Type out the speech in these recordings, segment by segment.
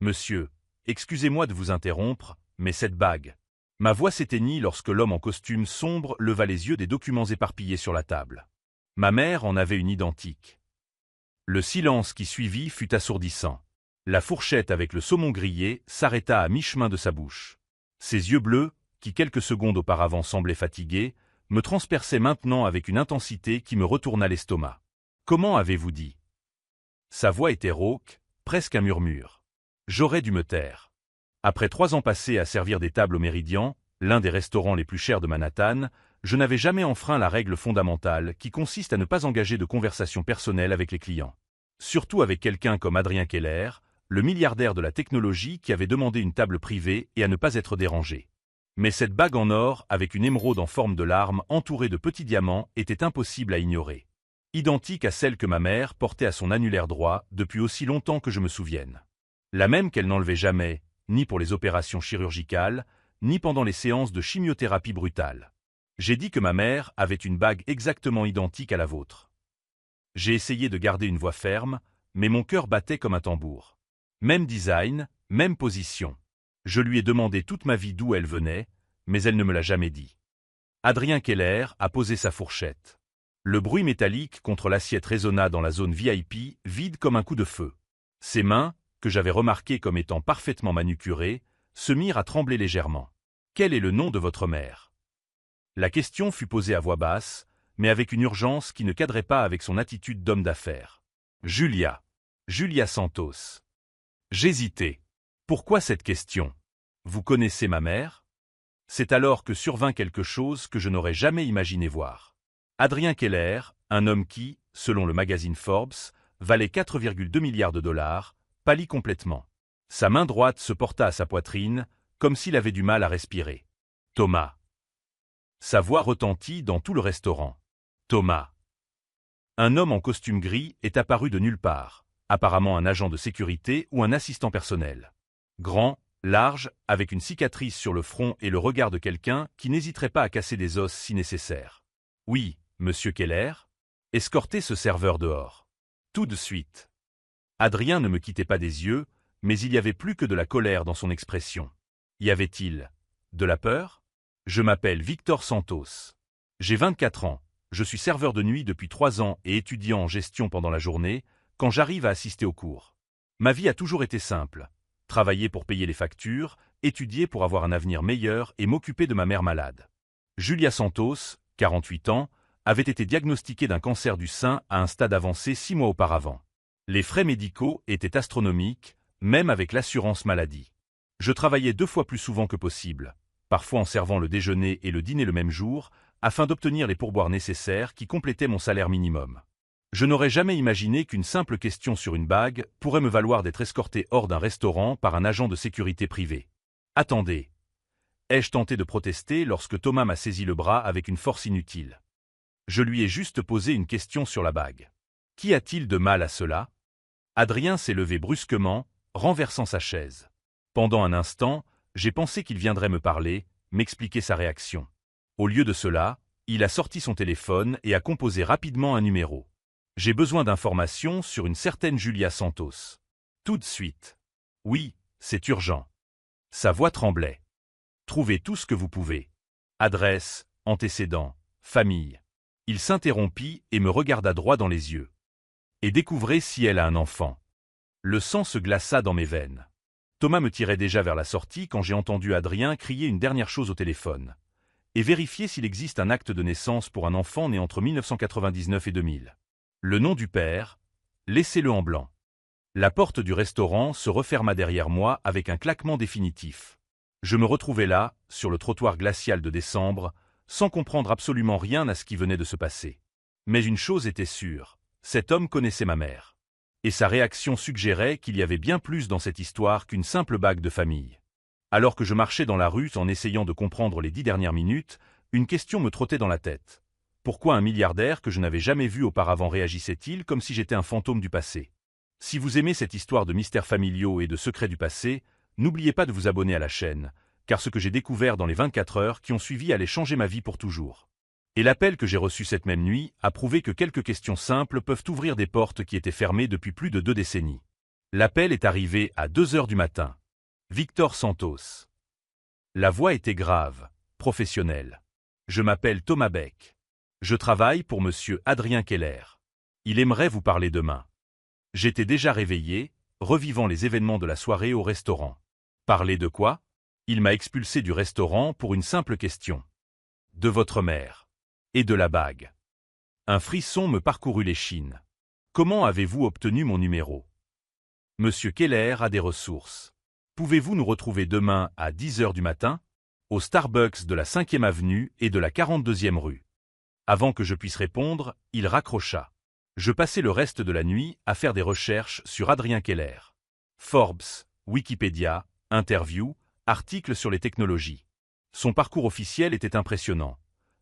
Monsieur, excusez-moi de vous interrompre, mais cette bague. Ma voix s'éteignit lorsque l'homme en costume sombre leva les yeux des documents éparpillés sur la table. Ma mère en avait une identique. Le silence qui suivit fut assourdissant. La fourchette avec le saumon grillé s'arrêta à mi-chemin de sa bouche. Ses yeux bleus, qui quelques secondes auparavant semblaient fatigués, me transperçaient maintenant avec une intensité qui me retourna l'estomac. « Comment avez-vous dit » Sa voix était rauque, presque un murmure. J'aurais dû me taire. Après 3 ans passés à servir des tables au Méridien, l'un des restaurants les plus chers de Manhattan, je n'avais jamais enfreint la règle fondamentale qui consiste à ne pas engager de conversation personnelle avec les clients. Surtout avec quelqu'un comme Adrien Keller, le milliardaire de la technologie qui avait demandé une table privée et à ne pas être dérangé. Mais cette bague en or, avec une émeraude en forme de larme entourée de petits diamants, était impossible à ignorer. Identique à celle que ma mère portait à son annulaire droit depuis aussi longtemps que je me souvienne. La même qu'elle n'enlevait jamais, ni pour les opérations chirurgicales, ni pendant les séances de chimiothérapie brutale. J'ai dit que ma mère avait une bague exactement identique à la vôtre. J'ai essayé de garder une voix ferme, mais mon cœur battait comme un tambour. Même design, même position. Je lui ai demandé toute ma vie d'où elle venait, mais elle ne me l'a jamais dit. Adrien Keller a posé sa fourchette. Le bruit métallique contre l'assiette résonna dans la zone VIP, vide comme un coup de feu. Ses mains, que j'avais remarquées comme étant parfaitement manucurées, se mirent à trembler légèrement. « Quel est le nom de votre mère » La question fut posée à voix basse, mais avec une urgence qui ne cadrait pas avec son attitude d'homme d'affaires. « Julia. Julia Santos. » J'hésitais. Pourquoi cette question? Vous connaissez ma mère? C'est alors que survint quelque chose que je n'aurais jamais imaginé voir. Adrien Keller, un homme qui, selon le magazine Forbes, valait 4,2 milliards de dollars, pâlit complètement. Sa main droite se porta à sa poitrine, comme s'il avait du mal à respirer. « Thomas. » Sa voix retentit dans tout le restaurant. « Thomas. » Un homme en costume gris est apparu de nulle part, apparemment un agent de sécurité ou un assistant personnel. Grand, large, avec une cicatrice sur le front et le regard de quelqu'un qui n'hésiterait pas à casser des os si nécessaire. « Oui, monsieur Keller. Escortez ce serveur dehors. » Tout de suite. Adrien ne me quittait pas des yeux, mais il y avait plus que de la colère dans son expression. Y avait-il de la peur? Je m'appelle Victor Santos. J'ai 24 ans, je suis serveur de nuit depuis 3 ans et étudiant en gestion pendant la journée, quand j'arrive à assister aux cours. Ma vie a toujours été simple. Travailler pour payer les factures, étudier pour avoir un avenir meilleur et m'occuper de ma mère malade. Julia Santos, 48 ans, avait été diagnostiquée d'un cancer du sein à un stade avancé 6 mois auparavant. Les frais médicaux étaient astronomiques, même avec l'assurance maladie. Je travaillais 2 fois plus souvent que possible, parfois en servant le déjeuner et le dîner le même jour, afin d'obtenir les pourboires nécessaires qui complétaient mon salaire minimum. Je n'aurais jamais imaginé qu'une simple question sur une bague pourrait me valoir d'être escorté hors d'un restaurant par un agent de sécurité privé. « Attendez !» ai-je tenté de protester lorsque Thomas m'a saisi le bras avec une force inutile. Je lui ai juste posé une question sur la bague. Qu'y a-t-il de mal à cela? Adrien s'est levé brusquement, renversant sa chaise. Pendant un instant, j'ai pensé qu'il viendrait me parler, m'expliquer sa réaction. Au lieu de cela, il a sorti son téléphone et a composé rapidement un numéro. J'ai besoin d'informations sur une certaine Julia Santos. Tout de suite. Oui, c'est urgent. Sa voix tremblait. Trouvez tout ce que vous pouvez. Adresse, antécédents, famille. Il s'interrompit et me regarda droit dans les yeux. Et découvrez si elle a un enfant. Le sang se glaça dans mes veines. Thomas me tirait déjà vers la sortie quand j'ai entendu Adrien crier une dernière chose au téléphone. Et vérifier s'il existe un acte de naissance pour un enfant né entre 1999 et 2000. Le nom du père, laissez-le en blanc. La porte du restaurant se referma derrière moi avec un claquement définitif. Je me retrouvais là, sur le trottoir glacial de décembre, sans comprendre absolument rien à ce qui venait de se passer. Mais une chose était sûre, cet homme connaissait ma mère. Et sa réaction suggérait qu'il y avait bien plus dans cette histoire qu'une simple bague de famille. Alors que je marchais dans la rue en essayant de comprendre les 10 dernières minutes, une question me trottait dans la tête. Pourquoi un milliardaire que je n'avais jamais vu auparavant réagissait-il comme si j'étais un fantôme du passé? Si vous aimez cette histoire de mystères familiaux et de secrets du passé, n'oubliez pas de vous abonner à la chaîne, car ce que j'ai découvert dans les 24 heures qui ont suivi allait changer ma vie pour toujours. Et l'appel que j'ai reçu cette même nuit a prouvé que quelques questions simples peuvent ouvrir des portes qui étaient fermées depuis plus de 2 décennies. L'appel est arrivé à 2 heures du matin. Victor Santos. La voix était grave, professionnelle. Je m'appelle Thomas Beck. Je travaille pour monsieur Adrien Keller. Il aimerait vous parler demain. J'étais déjà réveillé, revivant les événements de la soirée au restaurant. Parler de quoi? Il m'a expulsé du restaurant pour une simple question. De votre mère. Et de la bague. Un frisson me parcourut l'échine. Comment avez-vous obtenu mon numéro? Monsieur Keller a des ressources. Pouvez-vous nous retrouver demain à 10 heures du matin? Au Starbucks de la 5e avenue et de la 42e rue. Avant que je puisse répondre, il raccrocha. Je passai le reste de la nuit à faire des recherches sur Adrien Keller. Forbes, Wikipédia, interviews, articles sur les technologies. Son parcours officiel était impressionnant.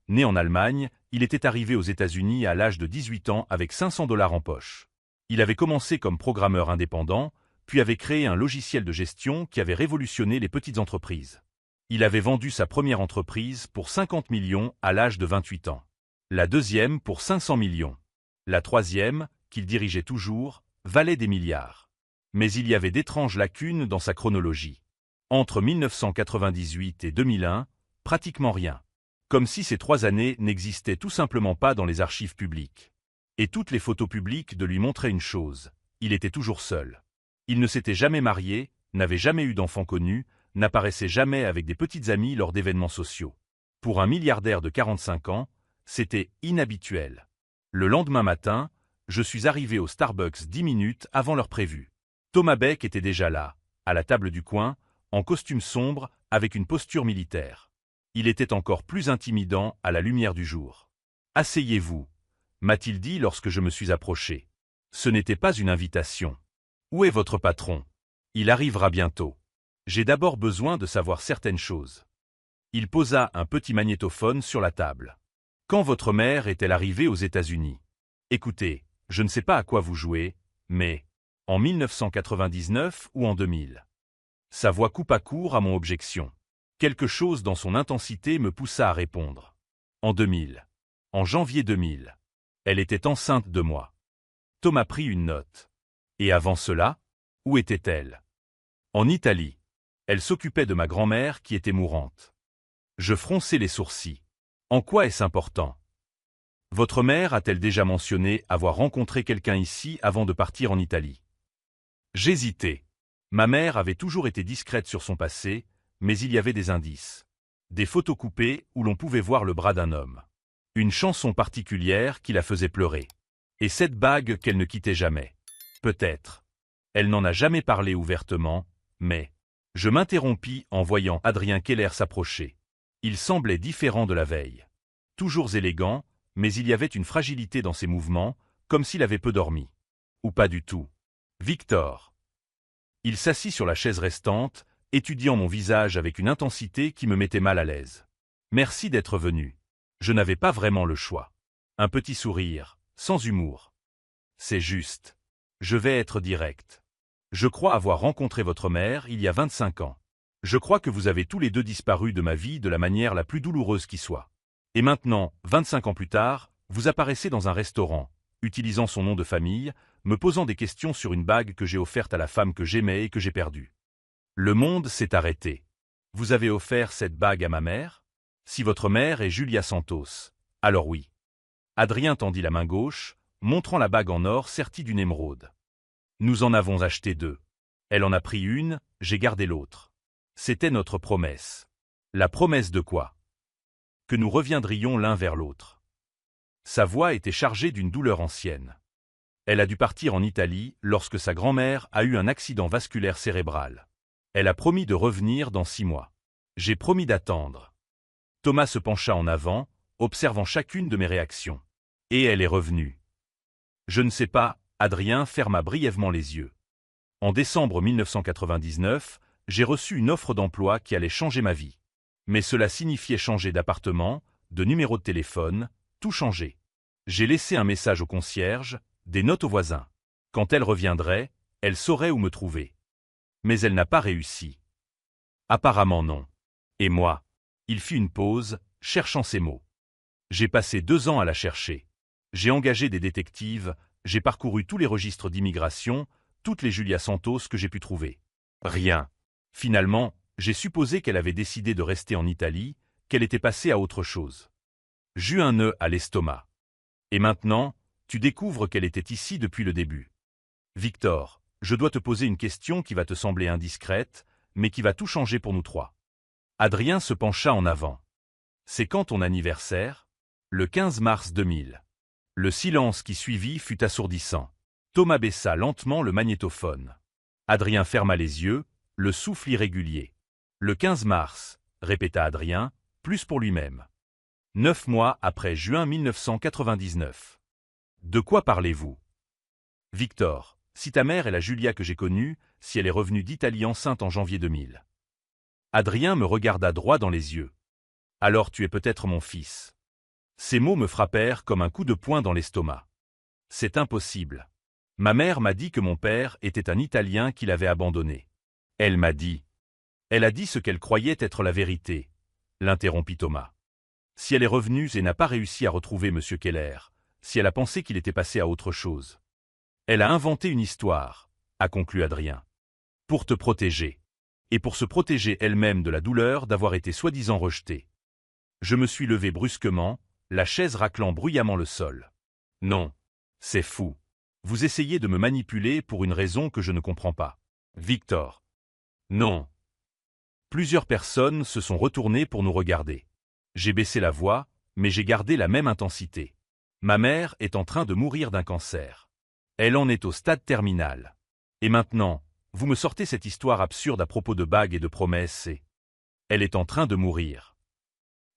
Né en Allemagne, il était arrivé aux États-Unis à l'âge de 18 ans avec 500 $ en poche. Il avait commencé comme programmeur indépendant, puis avait créé un logiciel de gestion qui avait révolutionné les petites entreprises. Il avait vendu sa première entreprise pour 50 millions à l'âge de 28 ans. La deuxième pour 500 millions. La troisième, qu'il dirigeait toujours, valait des milliards. Mais il y avait d'étranges lacunes dans sa chronologie. Entre 1998 et 2001, pratiquement rien. Comme si ces 3 années n'existaient tout simplement pas dans les archives publiques. Et toutes les photos publiques de lui montraient une chose, il était toujours seul. Il ne s'était jamais marié, n'avait jamais eu d'enfant connu, n'apparaissait jamais avec des petites amies lors d'événements sociaux. Pour un milliardaire de 45 ans, c'était inhabituel. Le lendemain matin, je suis arrivé au Starbucks 10 minutes avant l'heure prévue. Thomas Beck était déjà là, à la table du coin, en costume sombre, avec une posture militaire. Il était encore plus intimidant à la lumière du jour. « Asseyez-vous » m'a-t-il dit lorsque je me suis approché. Ce n'était pas une invitation. « Où est votre patron? Il arrivera bientôt. J'ai d'abord besoin de savoir certaines choses. » Il posa un petit magnétophone sur la table. « Quand votre mère est-elle arrivée aux États-Unis? Écoutez, je ne sais pas à quoi vous jouez, mais en 1999 ou en 2000 ?» Sa voix coupa court à mon objection. Quelque chose dans son intensité me poussa à répondre. En 2000. En janvier 2000. Elle était enceinte de moi. Thomas prit une note. Et avant cela, où était-elle? En Italie. Elle s'occupait de ma grand-mère qui était mourante. Je fronçai les sourcils. En quoi est-ce important? Votre mère a-t-elle déjà mentionné avoir rencontré quelqu'un ici avant de partir en Italie? J'hésitais. Ma mère avait toujours été discrète sur son passé, mais il y avait des indices. Des photos coupées où l'on pouvait voir le bras d'un homme. Une chanson particulière qui la faisait pleurer. Et cette bague qu'elle ne quittait jamais. Peut-être. Elle n'en a jamais parlé ouvertement, mais... Je m'interrompis en voyant Adrien Keller s'approcher. Il semblait différent de la veille. Toujours élégant, mais il y avait une fragilité dans ses mouvements, comme s'il avait peu dormi. Ou pas du tout. Victor. Il s'assit sur la chaise restante, étudiant mon visage avec une intensité qui me mettait mal à l'aise. Merci d'être venu. Je n'avais pas vraiment le choix. Un petit sourire, sans humour. C'est juste. Je vais être direct. Je crois avoir rencontré votre mère il y a 25 ans. Je crois que vous avez tous les deux disparu de ma vie de la manière la plus douloureuse qui soit. Et maintenant, 25 ans plus tard, vous apparaissez dans un restaurant, utilisant son nom de famille, me posant des questions sur une bague que j'ai offerte à la femme que j'aimais et que j'ai perdue. Le monde s'est arrêté. Vous avez offert cette bague à ma mère? Si votre mère est Julia Santos, alors oui. Adrien tendit la main gauche, montrant la bague en or sertie d'une émeraude. Nous en avons acheté 2. Elle en a pris une, j'ai gardé l'autre. C'était notre promesse. La promesse de quoi? Que nous reviendrions l'un vers l'autre. Sa voix était chargée d'une douleur ancienne. Elle a dû partir en Italie lorsque sa grand-mère a eu un accident vasculaire cérébral. Elle a promis de revenir dans 6 mois. J'ai promis d'attendre. Thomas se pencha en avant, observant chacune de mes réactions. Et elle est revenue. Je ne sais pas, Adrien ferma brièvement les yeux. En décembre 1999, j'ai reçu une offre d'emploi qui allait changer ma vie. Mais cela signifiait changer d'appartement, de numéro de téléphone, tout changer. J'ai laissé un message au concierge, des notes aux voisins. Quand elle reviendrait, elle saurait où me trouver. Mais elle n'a pas réussi. Apparemment non. Et moi? Il fit une pause, cherchant ses mots. J'ai passé 2 ans à la chercher. J'ai engagé des détectives, j'ai parcouru tous les registres d'immigration, toutes les Julia Santos que j'ai pu trouver. Rien. Finalement, j'ai supposé qu'elle avait décidé de rester en Italie, qu'elle était passée à autre chose. J'eus un nœud à l'estomac. Et maintenant, tu découvres qu'elle était ici depuis le début. Victor, je dois te poser une question qui va te sembler indiscrète, mais qui va tout changer pour nous trois. Adrien se pencha en avant. C'est quand ton anniversaire? Le 15 mars 2000. Le silence qui suivit fut assourdissant. Thomas baissa lentement le magnétophone. Adrien ferma les yeux, le souffle irrégulier. Le 15 mars, répéta Adrien, plus pour lui-même. 9 mois après juin 1999. De quoi parlez-vous? Victor, si ta mère est la Julia que j'ai connue, si elle est revenue d'Italie enceinte en janvier 2000. Adrien me regarda droit dans les yeux. Alors tu es peut-être mon fils. Ces mots me frappèrent comme un coup de poing dans l'estomac. C'est impossible. Ma mère m'a dit que mon père était un Italien qui l'avait abandonné. Elle m'a dit. Elle a dit ce qu'elle croyait être la vérité, l'interrompit Thomas. Si elle est revenue et n'a pas réussi à retrouver M. Keller, si elle a pensé qu'il était passé à autre chose. Elle a inventé une histoire, a conclu Adrien. Pour te protéger. Et pour se protéger elle-même de la douleur d'avoir été soi-disant rejetée. Je me suis levé brusquement, la chaise raclant bruyamment le sol. Non. C'est fou. Vous essayez de me manipuler pour une raison que je ne comprends pas. Victor. Non. Plusieurs personnes se sont retournées pour nous regarder. J'ai baissé la voix, mais j'ai gardé la même intensité. Ma mère est en train de mourir d'un cancer. Elle en est au stade terminal. Et maintenant, vous me sortez cette histoire absurde à propos de bagues et de promesses et... Elle est en train de mourir.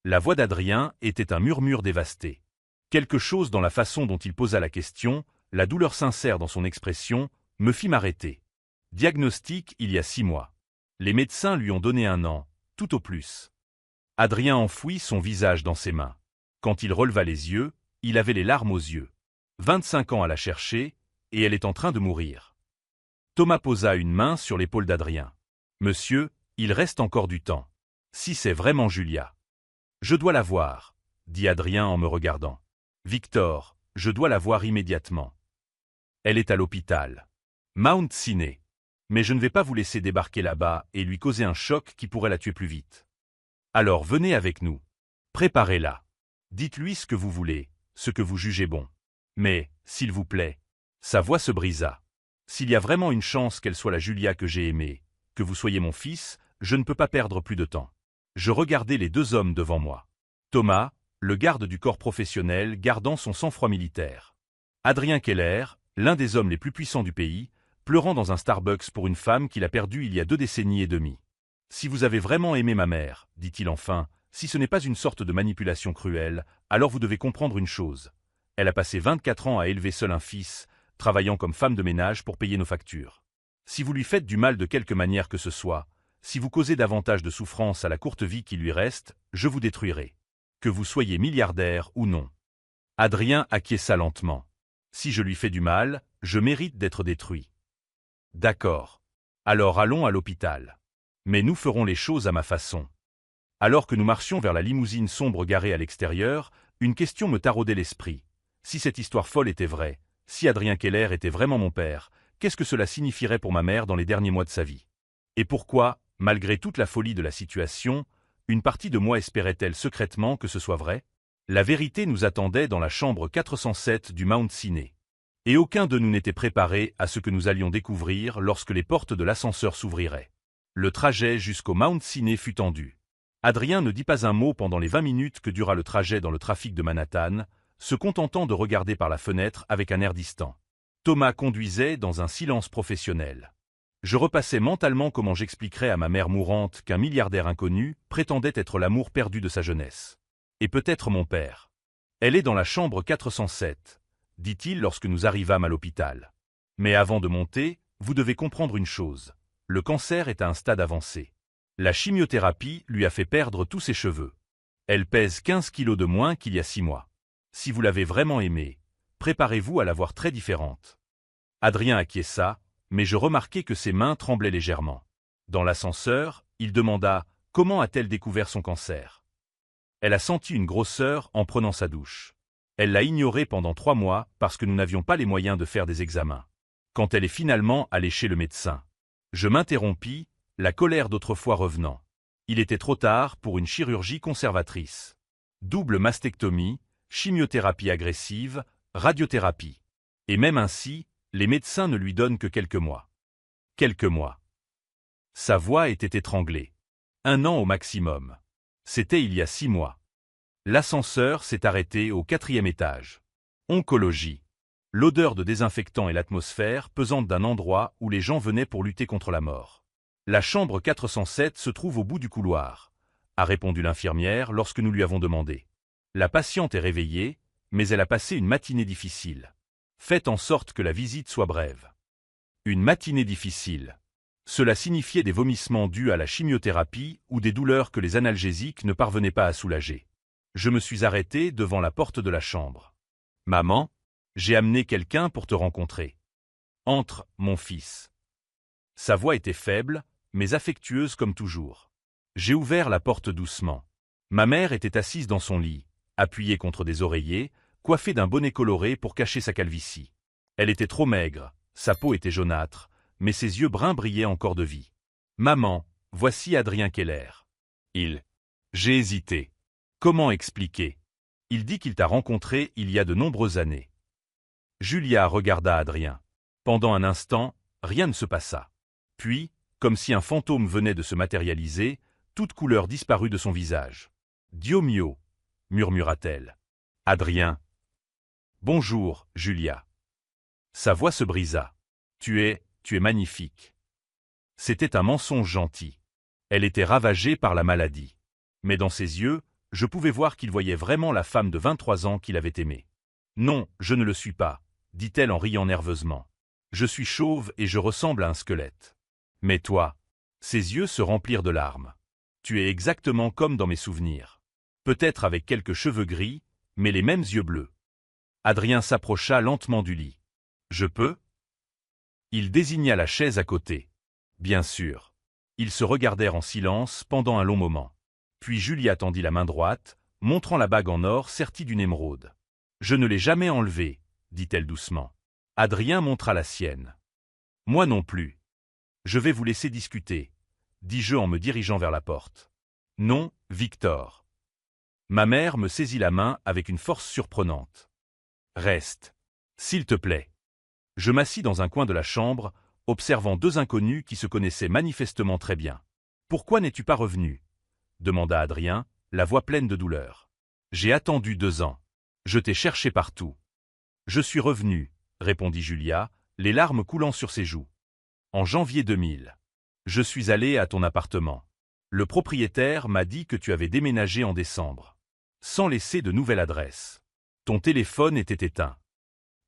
La voix d'Adrien était un murmure dévasté. Quelque chose dans la façon dont il posa la question, la douleur sincère dans son expression, me fit m'arrêter. Diagnostic il y a 6 mois. Les médecins lui ont donné 1 an, tout au plus. Adrien enfouit son visage dans ses mains. Quand il releva les yeux, il avait les larmes aux yeux. 25 ans à la chercher, et elle est en train de mourir. Thomas posa une main sur l'épaule d'Adrien. Monsieur, il reste encore du temps. Si c'est vraiment Julia. Je dois la voir, dit Adrien en me regardant. Victor, je dois la voir immédiatement. Elle est à l'hôpital. Mount Sinai. Mais je ne vais pas vous laisser débarquer là-bas et lui causer un choc qui pourrait la tuer plus vite. Alors venez avec nous. Préparez-la. Dites-lui ce que vous voulez, ce que vous jugez bon. Mais, s'il vous plaît. Sa voix se brisa. S'il y a vraiment une chance qu'elle soit la Julia que j'ai aimée, que vous soyez mon fils, je ne peux pas perdre plus de temps. Je regardais les 2 hommes devant moi. Thomas, le garde du corps professionnel gardant son sang-froid militaire. Adrien Keller, l'un des hommes les plus puissants du pays, pleurant dans un Starbucks pour une femme qu'il a perdue il y a 2 décennies et demie. Si vous avez vraiment aimé ma mère, dit-il enfin, si ce n'est pas une sorte de manipulation cruelle, alors vous devez comprendre une chose. Elle a passé 24 ans à élever seul un fils, travaillant comme femme de ménage pour payer nos factures. Si vous lui faites du mal de quelque manière que ce soit, si vous causez davantage de souffrance à la courte vie qui lui reste, je vous détruirai. Que vous soyez milliardaire ou non. Adrien acquiesça lentement. Si je lui fais du mal, je mérite d'être détruit. D'accord. Alors allons à l'hôpital. Mais nous ferons les choses à ma façon. Alors que nous marchions vers la limousine sombre garée à l'extérieur, une question me taraudait l'esprit. Si cette histoire folle était vraie, si Adrien Keller était vraiment mon père, qu'est-ce que cela signifierait pour ma mère dans les derniers mois de sa vie? Et pourquoi, malgré toute la folie de la situation, une partie de moi espérait-elle secrètement que ce soit vrai? La vérité nous attendait dans la chambre 407 du Mount Sinai. Et aucun de nous n'était préparé à ce que nous allions découvrir lorsque les portes de l'ascenseur s'ouvriraient. Le trajet jusqu'au Mount Sinai fut tendu. Adrien ne dit pas un mot pendant les 20 minutes que dura le trajet dans le trafic de Manhattan, se contentant de regarder par la fenêtre avec un air distant. Thomas conduisait dans un silence professionnel. Je repassais mentalement comment j'expliquerais à ma mère mourante qu'un milliardaire inconnu prétendait être l'amour perdu de sa jeunesse. Et peut-être mon père. Elle est dans la chambre 407, dit-il lorsque nous arrivâmes à l'hôpital. Mais avant de monter, vous devez comprendre une chose. Le cancer est à un stade avancé. La chimiothérapie lui a fait perdre tous ses cheveux. Elle pèse 15 kilos de moins qu'il y a 6 mois. Si vous l'avez vraiment aimée, préparez-vous à la voir très différente. Adrien acquiesça, mais je remarquai que ses mains tremblaient légèrement. Dans l'ascenseur, il demanda « Comment a-t-elle découvert son cancer ?» Elle a senti une grosseur en prenant sa douche. Elle l'a ignoré pendant 3 mois parce que nous n'avions pas les moyens de faire des examens. quand elle est finalement allée chez le médecin. Je m'interrompis, la colère d'autrefois revenant. Il était trop tard pour une chirurgie conservatrice. Double mastectomie, chimiothérapie agressive, radiothérapie. Et même ainsi, les médecins ne lui donnent que quelques mois. Quelques mois. Sa voix était étranglée. 1 an au maximum. C'était il y a 6 mois. L'ascenseur s'est arrêté au 4e étage. Oncologie. L'odeur de désinfectant et l'atmosphère pesante d'un endroit où les gens venaient pour lutter contre la mort. La chambre 407 se trouve au bout du couloir, a répondu l'infirmière lorsque nous lui avons demandé. La patiente est réveillée, mais elle a passé une matinée difficile. Faites en sorte que la visite soit brève. Une matinée difficile. Cela signifiait des vomissements dus à la chimiothérapie ou des douleurs que les analgésiques ne parvenaient pas à soulager. Je me suis arrêté devant la porte de la chambre. « Maman, j'ai amené quelqu'un pour te rencontrer. Entre, mon fils. » Sa voix était faible, mais affectueuse comme toujours. J'ai ouvert la porte doucement. Ma mère était assise dans son lit, appuyée contre des oreillers, coiffée d'un bonnet coloré pour cacher sa calvitie. Elle était trop maigre, sa peau était jaunâtre, mais ses yeux bruns brillaient encore de vie. « Maman, voici Adrien Keller. » J'ai hésité. Comment expliquer? Il dit qu'il t'a rencontré il y a de nombreuses années. Julia regarda Adrien. Pendant un instant, rien ne se passa. Puis, comme si un fantôme venait de se matérialiser, toute couleur disparut de son visage. « Dio mio » murmura-t-elle. « Adrien. »« Bonjour, Julia. » Sa voix se brisa. « Tu es magnifique. » C'était un mensonge gentil. Elle était ravagée par la maladie. Mais dans ses yeux, je pouvais voir qu'il voyait vraiment la femme de 23 ans qu'il avait aimée. « Non, je ne le suis pas, » dit-elle en riant nerveusement. « Je suis chauve et je ressemble à un squelette. » Mais toi, ses yeux se remplirent de larmes. Tu es exactement comme dans mes souvenirs. Peut-être avec quelques cheveux gris, mais les mêmes yeux bleus. Adrien s'approcha lentement du lit. Je peux? Il désigna la chaise à côté. Bien sûr. Ils se regardèrent en silence pendant un long moment. Puis Julia tendit la main droite, montrant la bague en or sertie d'une émeraude. Je ne l'ai jamais enlevée, dit-elle doucement. Adrien montra la sienne. Moi non plus. Je vais vous laisser discuter, dis-je en me dirigeant vers la porte. Non, Victor. Ma mère me saisit la main avec une force surprenante. Reste, s'il te plaît. Je m'assis dans un coin de la chambre, observant 2 inconnus qui se connaissaient manifestement très bien. Pourquoi n'es-tu pas revenu? Demanda Adrien, la voix pleine de douleur. J'ai attendu 2 ans. Je t'ai cherché partout. Je suis revenu, répondit Julia, les larmes coulant sur ses joues. En janvier 2000. Je suis allé à ton appartement. Le propriétaire m'a dit que tu avais déménagé en décembre. Sans laisser de nouvelle adresse. Ton téléphone était éteint.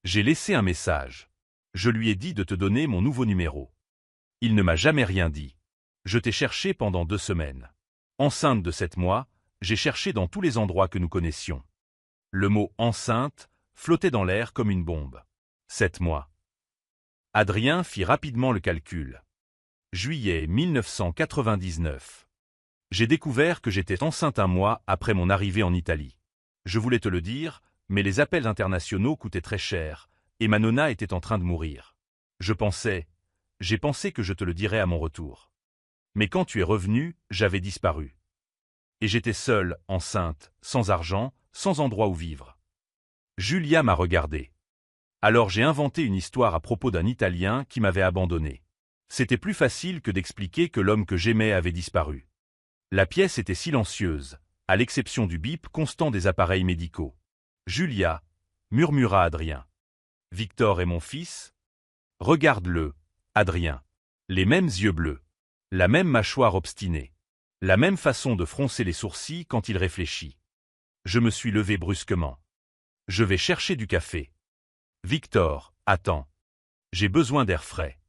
J'ai laissé un message. Je lui ai dit de te donner mon nouveau numéro. Il ne m'a jamais rien dit. Je t'ai cherché pendant 2 semaines. Enceinte de 7 mois, j'ai cherché dans tous les endroits que nous connaissions. Le mot « enceinte » flottait dans l'air comme une bombe. 7 mois. Adrien fit rapidement le calcul. Juillet 1999. J'ai découvert que j'étais enceinte 1 mois après mon arrivée en Italie. Je voulais te le dire, mais les appels internationaux coûtaient très cher, et ma nonna était en train de mourir. J'ai pensé que je te le dirais à mon retour. Mais quand tu es revenu, j'avais disparu. Et j'étais seule, enceinte, sans argent, sans endroit où vivre. Julia m'a regardé. Alors j'ai inventé une histoire à propos d'un Italien qui m'avait abandonné. C'était plus facile que d'expliquer que l'homme que j'aimais avait disparu. La pièce était silencieuse, à l'exception du bip constant des appareils médicaux. Julia, murmura Adrien. Victor est mon fils? Regarde-le, Adrien. Les mêmes yeux bleus. La même mâchoire obstinée. La même façon de froncer les sourcils quand il réfléchit. Je me suis levé brusquement. Je vais chercher du café. Victor, attends. J'ai besoin d'air frais.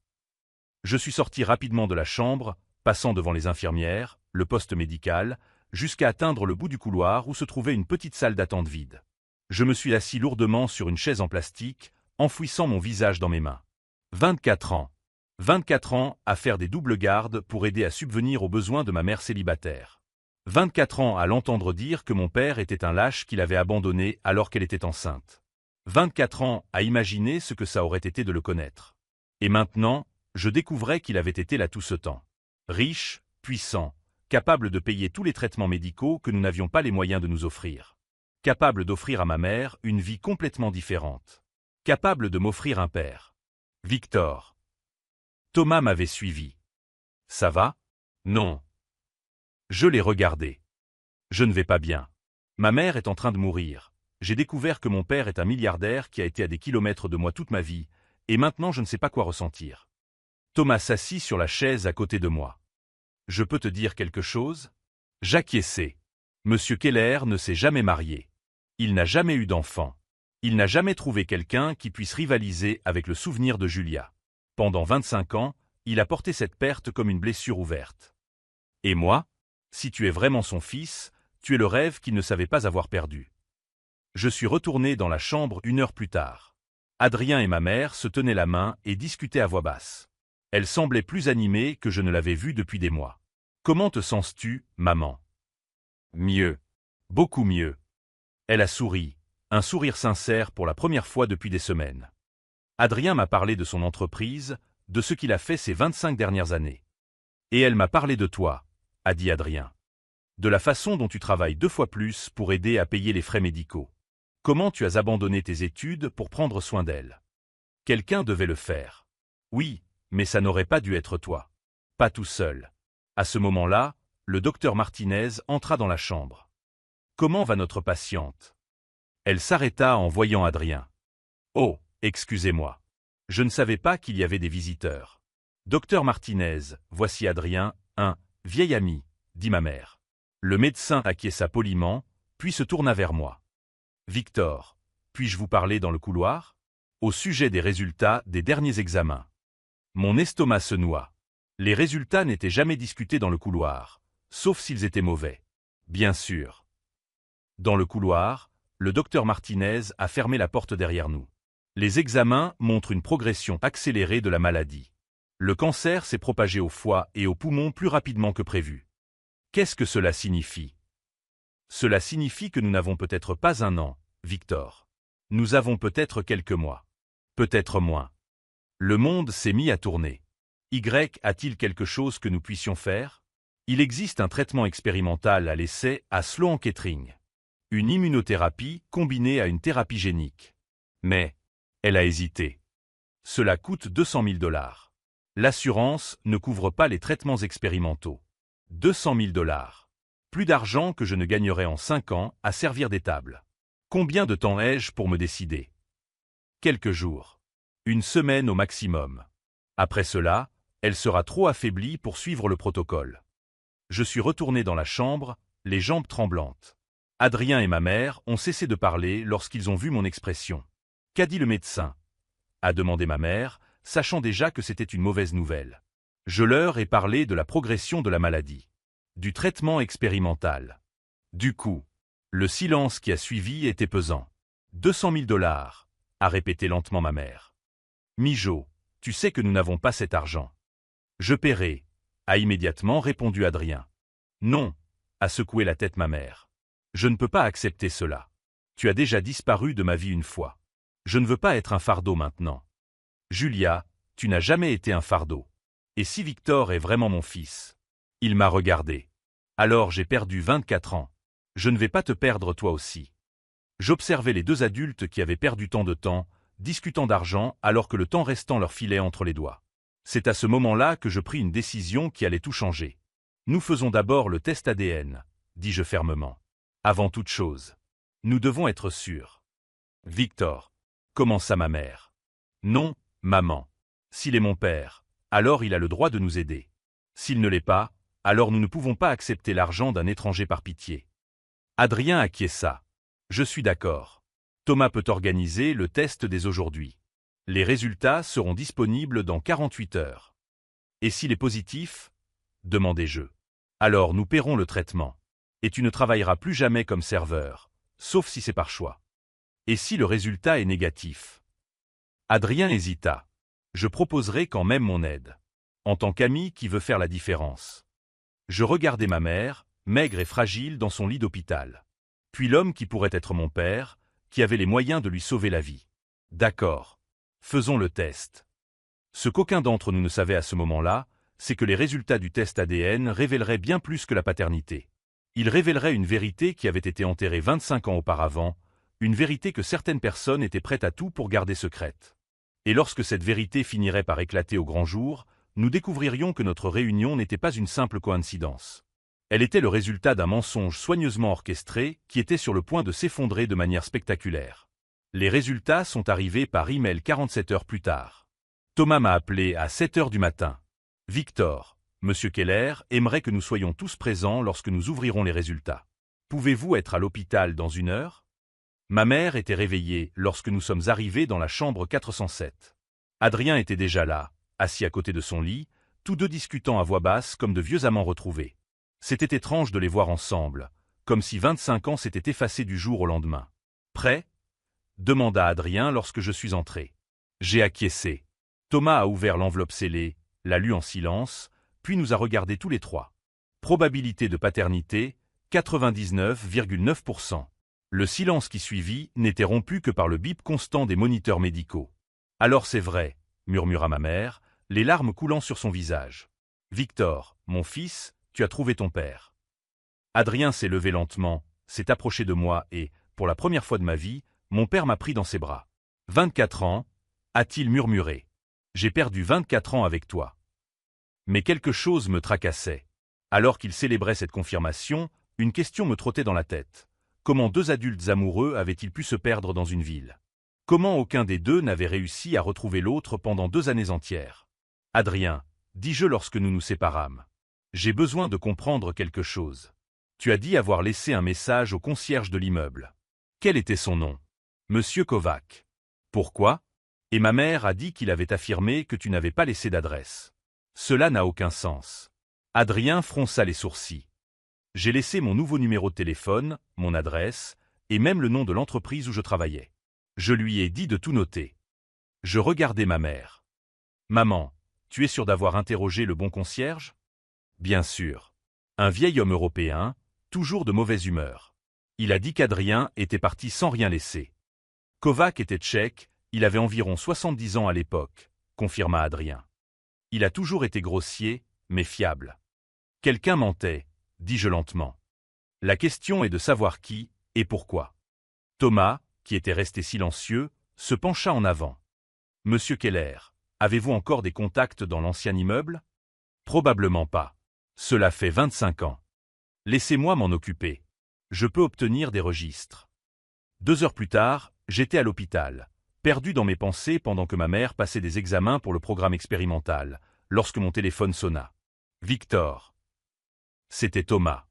Je suis sorti rapidement de la chambre, passant devant les infirmières, le poste médical, jusqu'à atteindre le bout du couloir où se trouvait une petite salle d'attente vide. Je me suis assis lourdement sur une chaise en plastique, enfouissant mon visage dans mes mains. 24 ans. 24 ans à faire des doubles gardes pour aider à subvenir aux besoins de ma mère célibataire. 24 ans à l'entendre dire que mon père était un lâche qu'il avait abandonné alors qu'elle était enceinte. 24 ans à imaginer ce que ça aurait été de le connaître. Et maintenant, je découvrais qu'il avait été là tout ce temps. Riche, puissant, capable de payer tous les traitements médicaux que nous n'avions pas les moyens de nous offrir. Capable d'offrir à ma mère une vie complètement différente. Capable de m'offrir un père. Victor. Thomas m'avait suivi. Ça va? Non. Je l'ai regardé. Je ne vais pas bien. Ma mère est en train de mourir. J'ai découvert que mon père est un milliardaire qui a été à des kilomètres de moi toute ma vie, et maintenant je ne sais pas quoi ressentir. Thomas s'assit sur la chaise à côté de moi. Je peux te dire quelque chose? J'acquiesçai. Monsieur Keller ne s'est jamais marié. Il n'a jamais eu d'enfant. Il n'a jamais trouvé quelqu'un qui puisse rivaliser avec le souvenir de Julia. Pendant 25 ans, il a porté cette perte comme une blessure ouverte. Et moi? Si tu es vraiment son fils, tu es le rêve qu'il ne savait pas avoir perdu. Je suis retourné dans la chambre 1 heure plus tard. Adrien et ma mère se tenaient la main et discutaient à voix basse. Elle semblait plus animée que je ne l'avais vue depuis des mois. Comment te sens-tu, maman? Mieux. Beaucoup mieux. Elle a souri, un sourire sincère pour la première fois depuis des semaines. Adrien m'a parlé de son entreprise, de ce qu'il a fait ces 25 dernières années. Et elle m'a parlé de toi, a dit Adrien. De la façon dont tu travailles 2 fois plus pour aider à payer les frais médicaux. Comment tu as abandonné tes études pour prendre soin d'elle. Quelqu'un devait le faire. Oui, mais ça n'aurait pas dû être toi. Pas tout seul. À ce moment-là, le docteur Martinez entra dans la chambre. Comment va notre patiente? Elle s'arrêta en voyant Adrien. Oh, excusez-moi. Je ne savais pas qu'il y avait des visiteurs. Docteur Martinez, voici Adrien, un vieil ami, dit ma mère. Le médecin acquiesça poliment, puis se tourna vers moi. Victor, puis-je vous parler dans le couloir? Au sujet des résultats des derniers examens. Mon estomac se noua. Les résultats n'étaient jamais discutés dans le couloir, sauf s'ils étaient mauvais. Bien sûr. Dans le couloir, le docteur Martinez a fermé la porte derrière nous. Les examens montrent une progression accélérée de la maladie. Le cancer s'est propagé au foie et aux poumons plus rapidement que prévu. Qu'est-ce que cela signifie? Cela signifie que nous n'avons peut-être pas 1 an, Victor. Nous avons peut-être quelques mois. Peut-être moins. Le monde s'est mis à tourner. A-t-il quelque chose que nous puissions faire? Il existe un traitement expérimental à l'essai à Sloan Kettering. Une immunothérapie combinée à une thérapie génique. Mais, elle a hésité. Cela coûte 200 000 $. L'assurance ne couvre pas les traitements expérimentaux. 200 000 $. Plus d'argent que je ne gagnerai en 5 ans à servir d'étable. Combien de temps ai-je pour me décider? Quelques jours. 1 semaine au maximum. Après cela, elle sera trop affaiblie pour suivre le protocole. Je suis retourné dans la chambre, les jambes tremblantes. Adrien et ma mère ont cessé de parler lorsqu'ils ont vu mon expression. Qu'a dit le médecin? A demandé ma mère, sachant déjà que c'était une mauvaise nouvelle. Je leur ai parlé de la progression de la maladie. Du traitement expérimental. Du coup, le silence qui a suivi était pesant. 200 000 $, a répété lentement ma mère. Mijo, tu sais que nous n'avons pas cet argent. Je paierai, a immédiatement répondu Adrien. Non, a secoué la tête ma mère. Je ne peux pas accepter cela. Tu as déjà disparu de ma vie 1 fois. Je ne veux pas être un fardeau maintenant. Julia, tu n'as jamais été un fardeau. Et si Victor est vraiment mon fils? Il m'a regardé. Alors j'ai perdu 24 ans. Je ne vais pas te perdre toi aussi. J'observais les 2 adultes qui avaient perdu tant de temps, discutant d'argent alors que le temps restant leur filait entre les doigts. C'est à ce moment-là que je pris une décision qui allait tout changer. Nous faisons d'abord le test ADN, dis-je fermement. Avant toute chose. Nous devons être sûrs. Victor, commença ma mère. Non, maman. S'il est mon père, alors il a le droit de nous aider. S'il ne l'est pas, alors nous ne pouvons pas accepter l'argent d'un étranger par pitié. Adrien acquiesça. Je suis d'accord. Thomas peut organiser le test dès aujourd'hui. Les résultats seront disponibles dans 48 heures. Et s'il est positif? Demandai-je. Alors nous paierons le traitement. Et tu ne travailleras plus jamais comme serveur, sauf si c'est par choix. Et si le résultat est négatif? Adrien hésita. Je proposerai quand même mon aide. En tant qu'ami qui veut faire la différence. Je regardai ma mère, maigre et fragile dans son lit d'hôpital. Puis l'homme qui pourrait être mon père, qui avait les moyens de lui sauver la vie. D'accord. Faisons le test. Ce qu'aucun d'entre nous ne savait à ce moment-là, c'est que les résultats du test ADN révéleraient bien plus que la paternité. Ils révéleraient une vérité qui avait été enterrée 25 ans auparavant, une vérité que certaines personnes étaient prêtes à tout pour garder secrète. Et lorsque cette vérité finirait par éclater au grand jour, nous découvririons que notre réunion n'était pas une simple coïncidence. Elle était le résultat d'un mensonge soigneusement orchestré qui était sur le point de s'effondrer de manière spectaculaire. Les résultats sont arrivés par email 47 heures plus tard. Thomas m'a appelé à 7 heures du matin. Victor, Monsieur Keller aimerait que nous soyons tous présents lorsque nous ouvrirons les résultats. Pouvez-vous être à l'hôpital dans 1 heure? Ma mère était réveillée lorsque nous sommes arrivés dans la chambre 407. Adrien était déjà là, assis à côté de son lit, tous deux discutant à voix basse comme de vieux amants retrouvés. C'était étrange de les voir ensemble, comme si 25 ans s'étaient effacés du jour au lendemain. Prêt? Demanda Adrien lorsque je suis entré. J'ai acquiescé. Thomas a ouvert l'enveloppe scellée, l'a lue en silence, puis nous a regardés tous les trois. Probabilité de paternité, 99,9%. Le silence qui suivit n'était rompu que par le bip constant des moniteurs médicaux. Alors c'est vrai, murmura ma mère, les larmes coulant sur son visage. Victor, mon fils, tu as trouvé ton père. Adrien s'est levé lentement, s'est approché de moi et, pour la première fois de ma vie, mon père m'a pris dans ses bras. 24 ans, a-t-il murmuré. J'ai perdu 24 ans avec toi. Mais quelque chose me tracassait. Alors qu'il célébrait cette confirmation, une question me trottait dans la tête. Comment 2 adultes amoureux avaient-ils pu se perdre dans une ville? Comment aucun des deux n'avait réussi à retrouver l'autre pendant 2 années entières? Adrien, dis-je lorsque nous nous séparâmes. J'ai besoin de comprendre quelque chose. Tu as dit avoir laissé un message au concierge de l'immeuble. Quel était son nom? Monsieur Kovac. Pourquoi? Et ma mère a dit qu'il avait affirmé que tu n'avais pas laissé d'adresse. Cela n'a aucun sens. Adrien fronça les sourcils. J'ai laissé mon nouveau numéro de téléphone, mon adresse, et même le nom de l'entreprise où je travaillais. Je lui ai dit de tout noter. Je regardais ma mère. Maman, tu es sûre d'avoir interrogé le bon concierge? Bien sûr. Un vieil homme européen, toujours de mauvaise humeur. Il a dit qu'Adrien était parti sans rien laisser. Kovac était tchèque, il avait environ 70 ans à l'époque, confirma Adrien. Il a toujours été grossier, mais fiable. Quelqu'un mentait, dis-je lentement. La question est de savoir qui et pourquoi. Thomas, qui était resté silencieux, se pencha en avant. Monsieur Keller, avez-vous encore des contacts dans l'ancien immeuble? Probablement pas. Cela fait 25 ans. Laissez-moi m'en occuper. Je peux obtenir des registres. 2 heures plus tard, j'étais à l'hôpital, perdu dans mes pensées pendant que ma mère passait des examens pour le programme expérimental, lorsque mon téléphone sonna. Victor. C'était Thomas.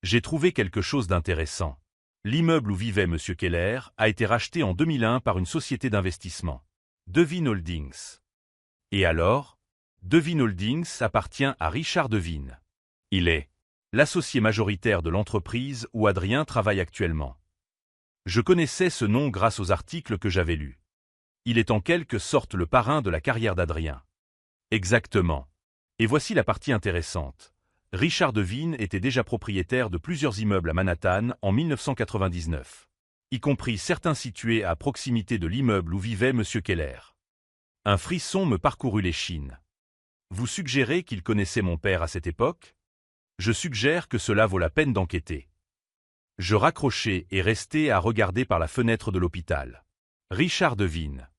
J'ai trouvé quelque chose d'intéressant. L'immeuble où vivait M. Keller a été racheté en 2001 par une société d'investissement. Devine Holdings. Et alors? Devine Holdings appartient à Richard Devine. Il est l'associé majoritaire de l'entreprise où Adrien travaille actuellement. Je connaissais ce nom grâce aux articles que j'avais lus. Il est en quelque sorte le parrain de la carrière d'Adrien. Exactement. Et voici la partie intéressante. Richard Devine était déjà propriétaire de plusieurs immeubles à Manhattan en 1999, y compris certains situés à proximité de l'immeuble où vivait M. Keller. Un frisson me parcourut l'échine. Vous suggérez qu'il connaissait mon père à cette époque? Je suggère que cela vaut la peine d'enquêter. Je raccrochai et restai à regarder par la fenêtre de l'hôpital. Richard Devine.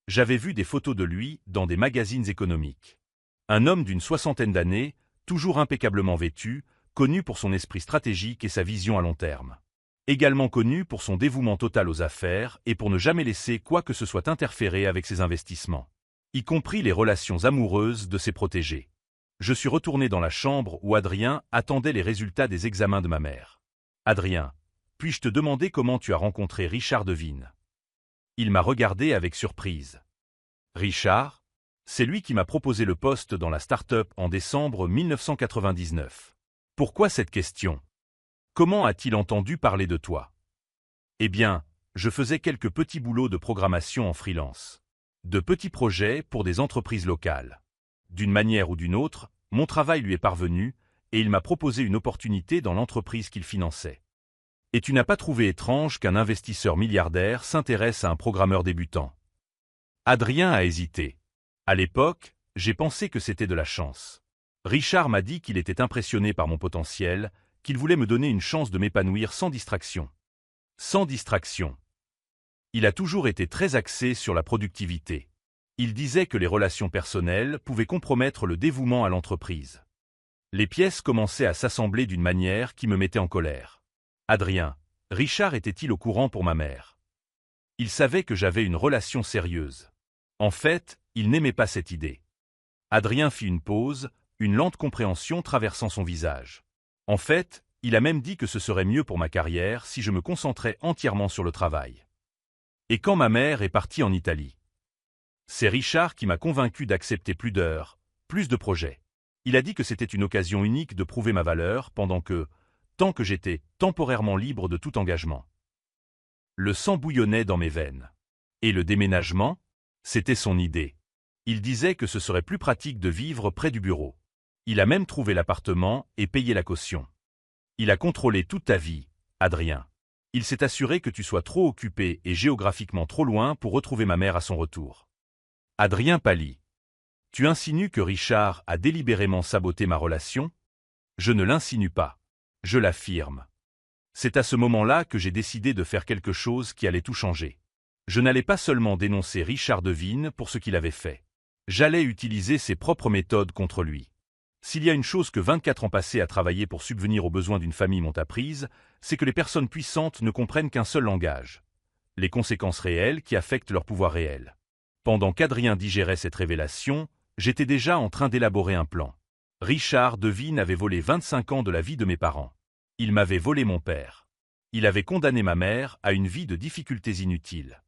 J'avais vu des photos de lui dans des magazines économiques. Un homme d'une 60aine d'années, toujours impeccablement vêtu, connu pour son esprit stratégique et sa vision à long terme. Également connu pour son dévouement total aux affaires et pour ne jamais laisser quoi que ce soit interférer avec ses investissements, y compris les relations amoureuses de ses protégés. Je suis retourné dans la chambre où Adrien attendait les résultats des examens de ma mère. Adrien, puis-je te demander comment tu as rencontré Richard Devine? Il m'a regardé avec surprise. Richard? C'est lui qui m'a proposé le poste dans la start-up en décembre 1999. Pourquoi cette question? Comment a-t-il entendu parler de toi? Eh bien, je faisais quelques petits boulots de programmation en freelance. De petits projets pour des entreprises locales. D'une manière ou d'une autre, mon travail lui est parvenu et il m'a proposé une opportunité dans l'entreprise qu'il finançait. Et tu n'as pas trouvé étrange qu'un investisseur milliardaire s'intéresse à un programmeur débutant? Adrien a hésité. À l'époque, j'ai pensé que c'était de la chance. Richard m'a dit qu'il était impressionné par mon potentiel, qu'il voulait me donner une chance de m'épanouir sans distraction. Sans distraction. Il a toujours été très axé sur la productivité. Il disait que les relations personnelles pouvaient compromettre le dévouement à l'entreprise. Les pièces commençaient à s'assembler d'une manière qui me mettait en colère. Adrien, Richard était-il au courant pour ma mère? Il savait que j'avais une relation sérieuse. En fait, il n'aimait pas cette idée. Adrien fit une pause, une lente compréhension traversant son visage. En fait, il a même dit que ce serait mieux pour ma carrière si je me concentrais entièrement sur le travail. Et quand ma mère est partie en Italie? C'est Richard qui m'a convaincu d'accepter plus d'heures, plus de projets. Il a dit que c'était une occasion unique de prouver ma valeur tant que j'étais temporairement libre de tout engagement. Le sang bouillonnait dans mes veines. Et le déménagement? C'était son idée. Il disait que ce serait plus pratique de vivre près du bureau. Il a même trouvé l'appartement et payé la caution. Il a contrôlé toute ta vie, Adrien. Il s'est assuré que tu sois trop occupé et géographiquement trop loin pour retrouver ma mère à son retour. Adrien pâlit. Tu insinues que Richard a délibérément saboté ma relation? Je ne l'insinue pas. Je l'affirme. C'est à ce moment-là que j'ai décidé de faire quelque chose qui allait tout changer. Je n'allais pas seulement dénoncer Richard Devine pour ce qu'il avait fait. J'allais utiliser ses propres méthodes contre lui. S'il y a une chose que 24 ans passés à travailler pour subvenir aux besoins d'une famille m'ont apprise, c'est que les personnes puissantes ne comprennent qu'un seul langage. Les conséquences réelles qui affectent leur pouvoir réel. Pendant qu'Adrien digérait cette révélation, j'étais déjà en train d'élaborer un plan. Richard Devine avait volé 25 ans de la vie de mes parents. Il m'avait volé mon père. Il avait condamné ma mère à une vie de difficultés inutiles.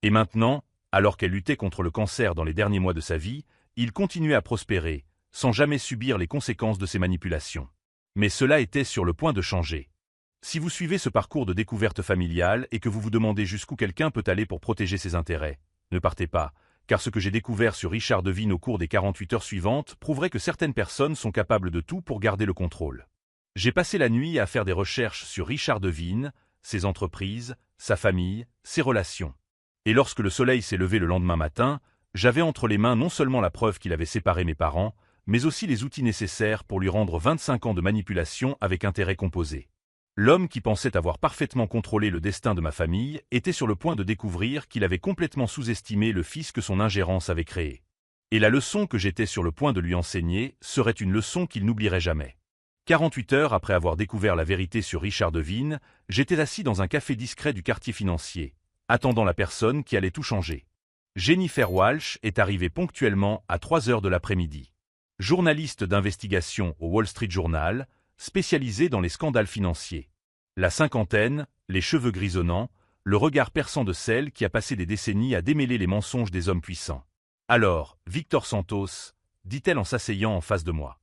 Et maintenant, alors qu'elle luttait contre le cancer dans les derniers mois de sa vie, il continuait à prospérer, sans jamais subir les conséquences de ses manipulations. Mais cela était sur le point de changer. Si vous suivez ce parcours de découverte familiale et que vous vous demandez jusqu'où quelqu'un peut aller pour protéger ses intérêts, ne partez pas, car ce que j'ai découvert sur Richard Devine au cours des 48 heures suivantes prouverait que certaines personnes sont capables de tout pour garder le contrôle. J'ai passé la nuit à faire des recherches sur Richard Devine, ses entreprises, sa famille, ses relations. Et lorsque le soleil s'est levé le lendemain matin, j'avais entre les mains non seulement la preuve qu'il avait séparé mes parents, mais aussi les outils nécessaires pour lui rendre 25 ans de manipulation avec intérêt composé. L'homme qui pensait avoir parfaitement contrôlé le destin de ma famille était sur le point de découvrir qu'il avait complètement sous-estimé le fils que son ingérence avait créé. Et la leçon que j'étais sur le point de lui enseigner serait une leçon qu'il n'oublierait jamais. 48 heures après avoir découvert la vérité sur Richard Devine, j'étais assis dans un café discret du quartier financier, attendant la personne qui allait tout changer. Jennifer Walsh est arrivée ponctuellement à 3 heures de l'après-midi. Journaliste d'investigation au Wall Street Journal, spécialisée dans les scandales financiers. La cinquantaine, les cheveux grisonnants, le regard perçant de celle qui a passé des décennies à démêler les mensonges des hommes puissants. Alors, Victor Santos, dit-elle en s'asseyant en face de moi.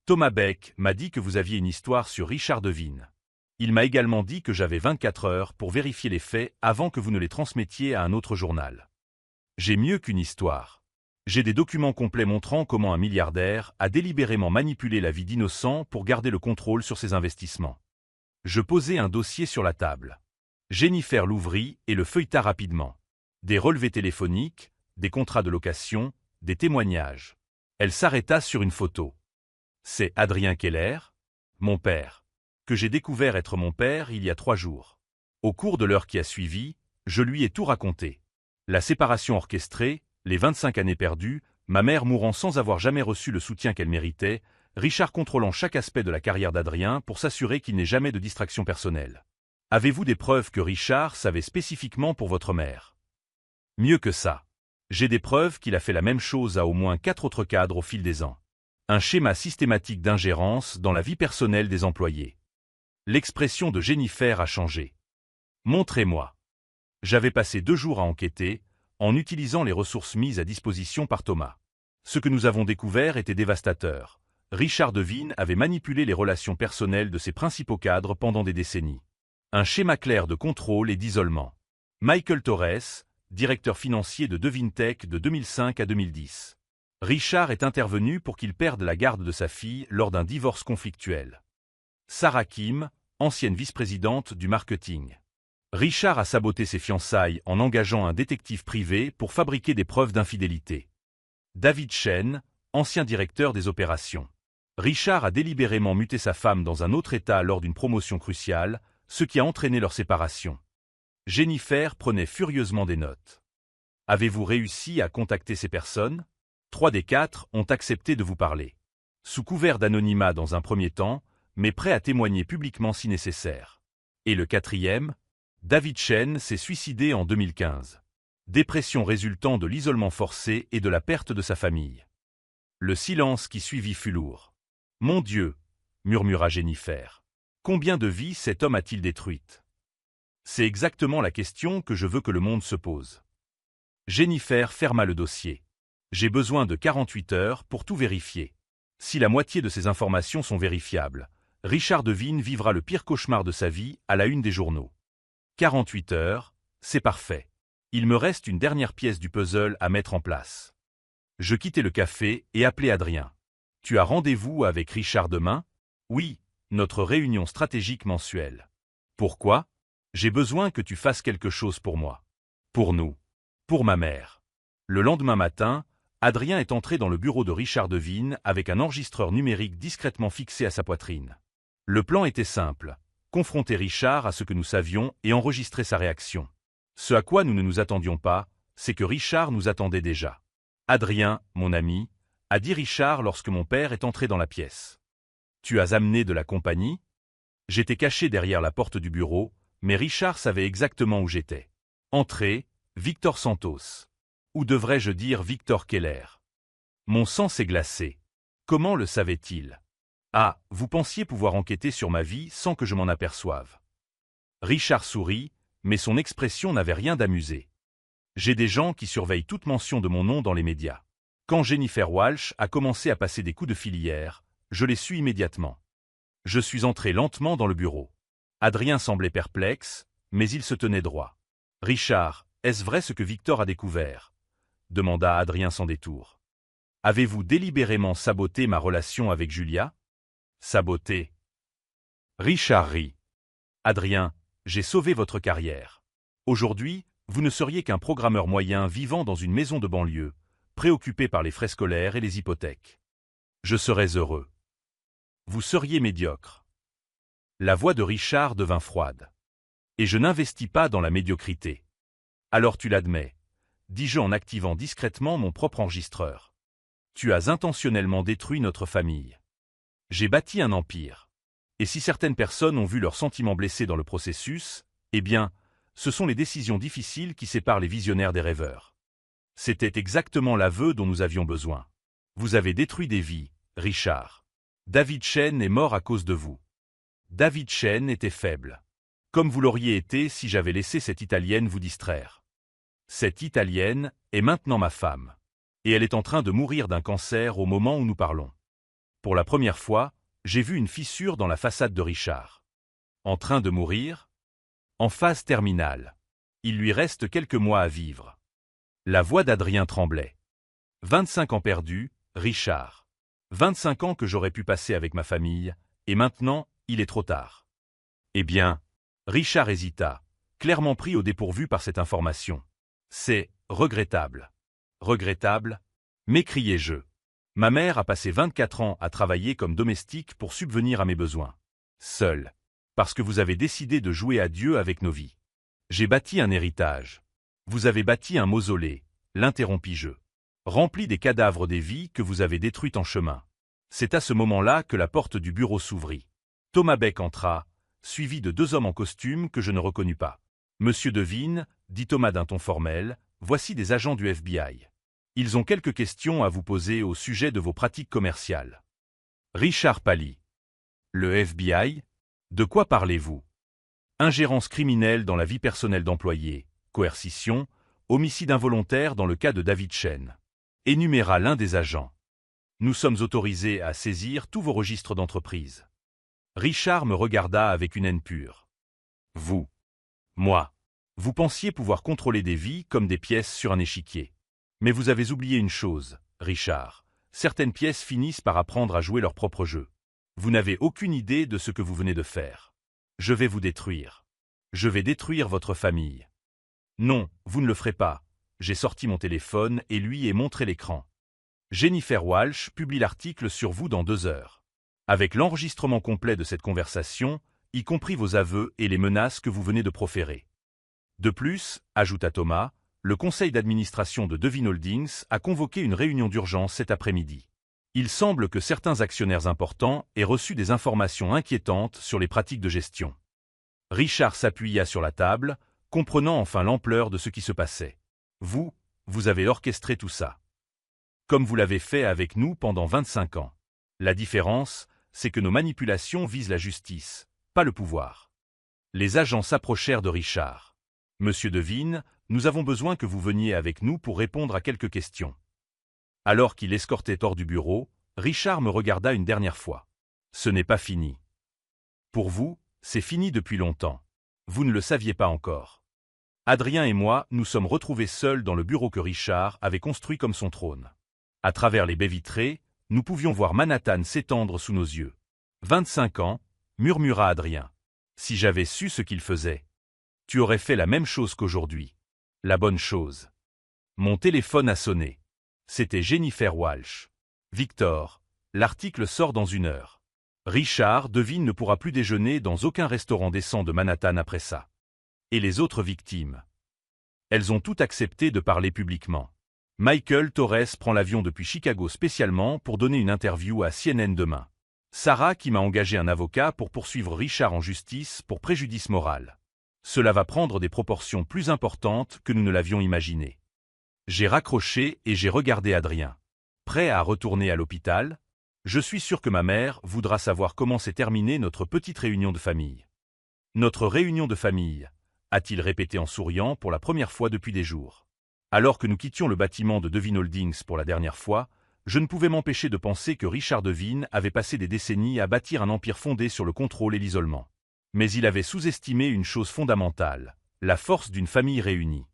Thomas Beck m'a dit que vous aviez une histoire sur Richard Devine. Il m'a également dit que j'avais 24 heures pour vérifier les faits avant que vous ne les transmettiez à un autre journal. J'ai mieux qu'une histoire. J'ai des documents complets montrant comment un milliardaire a délibérément manipulé la vie d'innocents pour garder le contrôle sur ses investissements. Je posai un dossier sur la table. Jennifer l'ouvrit et le feuilleta rapidement. Des relevés téléphoniques, des contrats de location, des témoignages. Elle s'arrêta sur une photo. C'est Adrien Keller, mon père, que j'ai découvert être mon père il y a 3 jours. Au cours de l'heure qui a suivi, je lui ai tout raconté. La séparation orchestrée, les 25 années perdues, ma mère mourant sans avoir jamais reçu le soutien qu'elle méritait, Richard contrôlant chaque aspect de la carrière d'Adrien pour s'assurer qu'il n'ait jamais de distraction personnelle. Avez-vous des preuves que Richard savait spécifiquement pour votre mère? Mieux que ça. J'ai des preuves qu'il a fait la même chose à au moins 4 autres cadres au fil des ans. Un schéma systématique d'ingérence dans la vie personnelle des employés. L'expression de Jennifer a changé. Montrez-moi. J'avais passé 2 jours à enquêter, en utilisant les ressources mises à disposition par Thomas. Ce que nous avons découvert était dévastateur. Richard Devine avait manipulé les relations personnelles de ses principaux cadres pendant des décennies. Un schéma clair de contrôle et d'isolement. Michael Torres, directeur financier de Devintech de 2005 à 2010. Richard est intervenu pour qu'il perde la garde de sa fille lors d'un divorce conflictuel. Sarah Kim, ancienne vice-présidente du marketing. Richard a saboté ses fiançailles en engageant un détective privé pour fabriquer des preuves d'infidélité. David Chen, ancien directeur des opérations. Richard a délibérément muté sa femme dans un autre État lors d'une promotion cruciale, ce qui a entraîné leur séparation. Jennifer prenait furieusement des notes. Avez-vous réussi à contacter ces personnes? 3 des 4 ont accepté de vous parler. Sous couvert d'anonymat dans un premier temps, mais prêt à témoigner publiquement si nécessaire. Et le 4e, David Chen s'est suicidé en 2015. Dépression résultant de l'isolement forcé et de la perte de sa famille. Le silence qui suivit fut lourd. « Mon Dieu !» murmura Jennifer. « Combien de vies cet homme a-t-il détruites ?» C'est exactement la question que je veux que le monde se pose. Jennifer ferma le dossier. J'ai besoin de 48 heures pour tout vérifier. Si la moitié de ces informations sont vérifiables, Richard Devine vivra le pire cauchemar de sa vie à la une des journaux. 48 heures, c'est parfait. Il me reste une dernière pièce du puzzle à mettre en place. Je quittai le café et appelai Adrien. « Tu as rendez-vous avec Richard demain ?»« Oui, notre réunion stratégique mensuelle. »« Pourquoi ? » ?»« J'ai besoin que tu fasses quelque chose pour moi. Pour nous. Pour ma mère. » Le lendemain matin, Adrien est entré dans le bureau de Richard Devine avec un enregistreur numérique discrètement fixé à sa poitrine. Le plan était simple, confronter Richard à ce que nous savions et enregistrer sa réaction. Ce à quoi nous ne nous attendions pas, c'est que Richard nous attendait déjà. « Adrien, mon ami, a dit Richard lorsque mon père est entré dans la pièce. Tu as amené de la compagnie ?» J'étais caché derrière la porte du bureau, mais Richard savait exactement où j'étais. Entrée, Victor Santos. Ou devrais-je dire Victor Keller. Mon sang s'est glacé. Comment le savait-il? Ah, vous pensiez pouvoir enquêter sur ma vie sans que je m'en aperçoive. Richard sourit, mais son expression n'avait rien d'amusé. J'ai des gens qui surveillent toute mention de mon nom dans les médias. Quand Jennifer Walsh a commencé à passer des coups de fil hier, je l'ai su immédiatement. Je suis entré lentement dans le bureau. Adrien semblait perplexe, mais il se tenait droit. « Richard, est-ce vrai ce que Victor a découvert ?» demanda Adrien sans détour. « Avez-vous délibérément saboté ma relation avec Julia ?»« Saboté ?» Richard rit. « Adrien, j'ai sauvé votre carrière. Aujourd'hui, vous ne seriez qu'un programmeur moyen vivant dans une maison de banlieue, préoccupé par les frais scolaires et les hypothèques. Je serais heureux. Vous seriez médiocre. » La voix de Richard devint froide. « Et je n'investis pas dans la médiocrité. »« Alors tu l'admets, » dis-je en activant discrètement mon propre enregistreur. « Tu as intentionnellement détruit notre famille. J'ai bâti un empire. Et si certaines personnes ont vu leurs sentiments blessés dans le processus, eh bien, ce sont les décisions difficiles qui séparent les visionnaires des rêveurs. C'était exactement l'aveu dont nous avions besoin. Vous avez détruit des vies, Richard. David Chen est mort à cause de vous. David Chen était faible. Comme vous l'auriez été si j'avais laissé cette Italienne vous distraire. Cette Italienne est maintenant ma femme. Et elle est en train de mourir d'un cancer au moment où nous parlons. Pour la première fois, j'ai vu une fissure dans la façade de Richard. En train de mourir? En phase terminale. Il lui reste quelques mois à vivre. La voix d'Adrien tremblait. 25 ans perdus, Richard. 25 ans que j'aurais pu passer avec ma famille, et maintenant, il est trop tard. Eh bien, Richard hésita, clairement pris au dépourvu par cette information. C'est regrettable. Regrettable? M'écriai-je. Ma mère a passé 24 ans à travailler comme domestique pour subvenir à mes besoins. Seule. Parce que vous avez décidé de jouer à Dieu avec nos vies. J'ai bâti un héritage. Vous avez bâti un mausolée, l'interrompis-je. Rempli des cadavres des vies que vous avez détruites en chemin. C'est à ce moment-là que la porte du bureau s'ouvrit. Thomas Beck entra, suivi de 2 hommes en costume que je ne reconnus pas. « Monsieur Devine, » dit Thomas d'un ton formel, « voici des agents du FBI. Ils ont quelques questions à vous poser au sujet de vos pratiques commerciales. » Richard pâlit. « Le FBI? De quoi parlez-vous? » Ingérence criminelle dans la vie personnelle d'employés, coercition, homicide involontaire dans le cas de David Chen. Énuméra l'un des agents. Nous sommes autorisés à saisir tous vos registres d'entreprise. Richard me regarda avec une haine pure. Vous. Moi. Vous pensiez pouvoir contrôler des vies comme des pièces sur un échiquier. Mais vous avez oublié une chose, Richard. Certaines pièces finissent par apprendre à jouer leur propre jeu. Vous n'avez aucune idée de ce que vous venez de faire. Je vais vous détruire. Je vais détruire votre famille. Non, vous ne le ferez pas. J'ai sorti mon téléphone et lui ai montré l'écran. Jennifer Walsh publie l'article sur vous dans 2 heures. Avec l'enregistrement complet de cette conversation, y compris vos aveux et les menaces que vous venez de proférer. De plus, ajouta Thomas, le conseil d'administration de Devine Holdings a convoqué une réunion d'urgence cet après-midi. Il semble que certains actionnaires importants aient reçu des informations inquiétantes sur les pratiques de gestion. Richard s'appuya sur la table, comprenant enfin l'ampleur de ce qui se passait. Vous avez orchestré tout ça. Comme vous l'avez fait avec nous pendant 25 ans. La différence, c'est que nos manipulations visent la justice, pas le pouvoir. Les agents s'approchèrent de Richard. Monsieur Devine, nous avons besoin que vous veniez avec nous pour répondre à quelques questions. Alors qu'il escortait hors du bureau, Richard me regarda une dernière fois. Ce n'est pas fini. Pour vous, c'est fini depuis longtemps. Vous ne le saviez pas encore. Adrien et moi nous sommes retrouvés seuls dans le bureau que Richard avait construit comme son trône. À travers les baies vitrées, nous pouvions voir Manhattan s'étendre sous nos yeux. 25 ans, murmura Adrien. Si j'avais su ce qu'il faisait. Tu aurais fait la même chose qu'aujourd'hui. La bonne chose. Mon téléphone a sonné. C'était Jennifer Walsh. Victor, l'article sort dans 1 heure. Richard Devine ne pourra plus déjeuner dans aucun restaurant décent de Manhattan après ça. Et les autres victimes. Elles ont toutes accepté de parler publiquement. Michael Torres prend l'avion depuis Chicago spécialement pour donner une interview à CNN demain. Sarah qui m'a engagé un avocat pour poursuivre Richard en justice pour préjudice moral. Cela va prendre des proportions plus importantes que nous ne l'avions imaginé. J'ai raccroché et j'ai regardé Adrien. Prêt à retourner à l'hôpital? Je suis sûr que ma mère voudra savoir comment s'est terminée notre petite réunion de famille. Notre réunion de famille, a-t-il répété en souriant pour la première fois depuis des jours. Alors que nous quittions le bâtiment de Devine Holdings pour la dernière fois, je ne pouvais m'empêcher de penser que Richard Devine avait passé des décennies à bâtir un empire fondé sur le contrôle et l'isolement. Mais il avait sous-estimé une chose fondamentale, la force d'une famille réunie.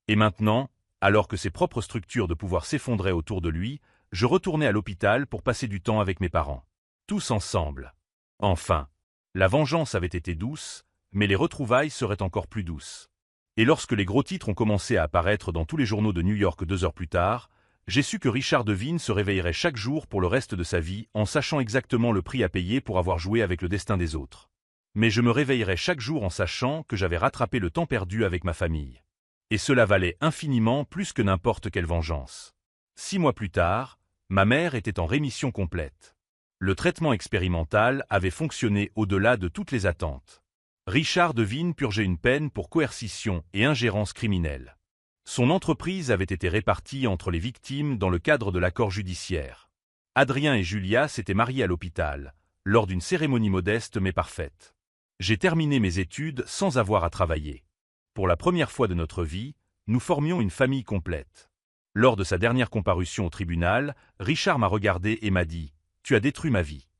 Et maintenant, alors que ses propres structures de pouvoir s'effondraient autour de lui, je retournais à l'hôpital pour passer du temps avec mes parents. Tous ensemble. Enfin, la vengeance avait été douce, mais les retrouvailles seraient encore plus douces. Et lorsque les gros titres ont commencé à apparaître dans tous les journaux de New York 2 heures plus tard, j'ai su que Richard Devine se réveillerait chaque jour pour le reste de sa vie en sachant exactement le prix à payer pour avoir joué avec le destin des autres. Mais je me réveillerais chaque jour en sachant que j'avais rattrapé le temps perdu avec ma famille. Et cela valait infiniment plus que n'importe quelle vengeance. 6 mois plus tard, ma mère était en rémission complète. Le traitement expérimental avait fonctionné au-delà de toutes les attentes. Richard Devine purgeait une peine pour coercition et ingérence criminelle. Son entreprise avait été répartie entre les victimes dans le cadre de l'accord judiciaire. Adrien et Julia s'étaient mariés à l'hôpital, lors d'une cérémonie modeste mais parfaite. J'ai terminé mes études sans avoir à travailler. Pour la première fois de notre vie, nous formions une famille complète. Lors de sa dernière comparution au tribunal, Richard m'a regardé et m'a dit « Tu as détruit ma vie. »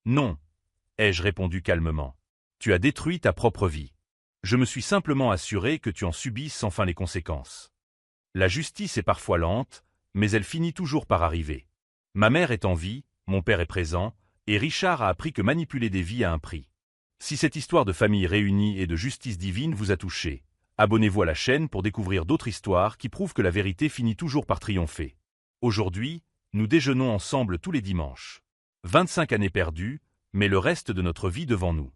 Non, ai-je répondu calmement. Tu as détruit ta propre vie. Je me suis simplement assuré que tu en subisses enfin les conséquences. La justice est parfois lente, mais elle finit toujours par arriver. Ma mère est en vie, mon père est présent, et Richard a appris que manipuler des vies a un prix. Si cette histoire de famille réunie et de justice divine vous a touché, abonnez-vous à la chaîne pour découvrir d'autres histoires qui prouvent que la vérité finit toujours par triompher. Aujourd'hui, nous déjeunons ensemble tous les dimanches. 25 années perdues, mais le reste de notre vie devant nous.